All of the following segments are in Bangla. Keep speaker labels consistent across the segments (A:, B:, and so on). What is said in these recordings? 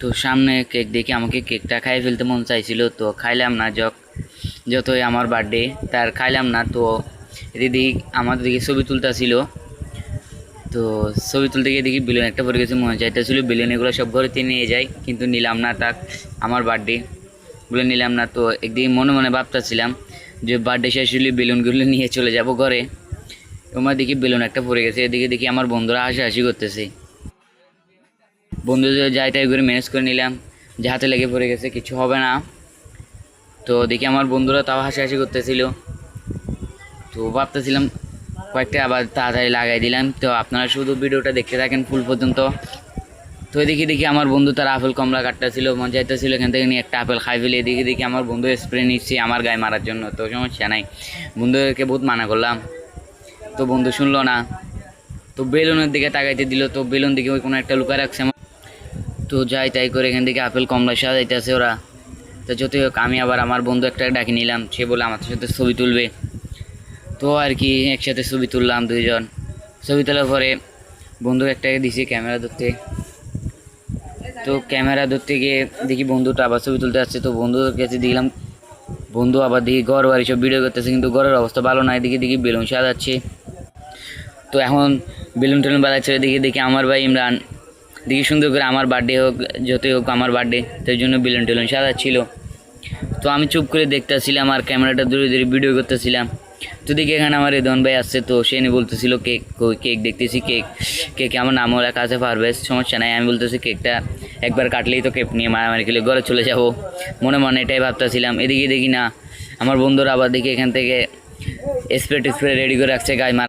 A: তো সামনে কেক দেখে আমাকে কেকটা খাই ফেলতে মন চাইছিল, তো খাইলাম না। যতই আমার বার্থডে তার খাইলাম না। তো দিদি আমার দিকে ছবি তুলতেছিল, তো ছবি তুলতে গিয়ে দেখি বেলুন একটা পড়ে গেছে। মনে চাইতেছিল বেলুন এগুলো সব ঘরেতে নিয়ে যাই, কিন্তু নিলাম না। তাক আমার বার্থডে বলে নিলাম না। তো একদিন মনে মনে ভাবতেছিলাম যে বার্থডে শেষ হলে বেলুনগুলো নিয়ে চলে যাব ঘরে। তোমার দেখি বেলুন একটা পড়ে গেছে, এদিকে দেখি আমার বন্ধুরা হাসাহাসি করতেছে। বন্ধুদের যাই তাই করে ম্যানেজ করে নিলাম যে হাতে লেগে পড়ে গেছে, কিছু হবে না। তো দেখি আমার বন্ধুরা তাও হাসাহাসি করতেছিল, তো ভাবতেছিলাম কয়েকটা আবার তাড়াতাড়ি লাগাই দিলাম। তো আপনারা শুধু ভিডিওটা দেখতে থাকেন ফুল পর্যন্ত। তো এদিকে দেখি আমার বন্ধু তার আপেল কমলা কাটতেছিল, মজা চাইতেছিল এখান থেকে নিয়ে একটা আপেল খাই ফেলে। এদিকে দেখি আমার বন্ধু স্প্রে নিচ্ছে আমার গায়ে মারার জন্য, তো সমস্যা নাই, বন্ধুদেরকে বহুত মানা করলাম, তো বন্ধু শুনলো না। তো বেলুনের দিকে তাকাইতে দিল, তো বেলুন দিকে ওই কোনো একটা লুকায় রাখছে। তো যাই তাই করে এখান থেকে আপেল কমলা সাজাইতেছে ওরা। তো যতই হোক আমি আবার আমার বন্ধু একটা ডাকি নিলাম, সে বলে আমার সাথে ছবি তুলবে। তো আর কি একসাথে ছবি তুললাম দুইজন। ছবি তোলার পরে বন্ধু একটাকে দিছি ক্যামেরা ধরতে। তো ক্যামেরা ধরতে গিয়ে দেখি বন্ধুটা আবার ছবি তুলতে আসছে, তো বন্ধুর কাছে দেখলাম বন্ধু আবার দেখি ঘর বাড়ি সব ভিডিও করতেছে, কিন্তু ঘরের অবস্থা ভালো নাই। এদিকে দেখি বেলুন সাজাচ্ছে। তো এখন বেলুন টেলুন বাজাচ্ছে, দেখি দেখি আমার ভাই ইমরান দেখি সুন্দর করে আমার বার্থডে হোক, যতই হোক আমার বার্থডে, তো এই জন্য বেলুন টেলুন সাজাচ্ছিল। তো আমি চুপ করে দেখতেছিলাম আর ক্যামেরাটা দূরে দূরে ভিডিও করতেছিলাম। তো দেখি এখানে আমার রেদন ভাই আসছে, তো সে নিয়ে বলতেছিল কেক কেক দেখতেছি, কেকে আমার নামও লেখা আছে পারভেজ, সমস্যা নাই। আমি বলতেছি কেকটা একবার কাটলেই তো কেক নিয়ে মারামারি খেলে ঘরে চলে যাব, মনে মনে এটাই ভাবতেছিলাম। এদিকে দেখি না আমার বন্ধুরা আবার দেখি এখান থেকে স্প্রে টেস্প্রে রেডি করে রাখছে গায়ে মার।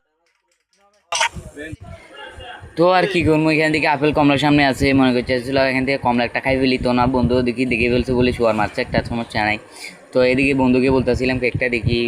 A: তো আর কি করবো, এখান থেকে আপেল কমলার সামনে আছে, মনে করছিল এখান থেকে কমলা একটা খাই ফেলি। তো না, বন্ধু দেখি দেখে ফেলছে বলে শোয়ার মারছে একটা, সমস্যা নাই। তো এদিকে বন্ধুকে বলতেছিলাম কেকটা দেখি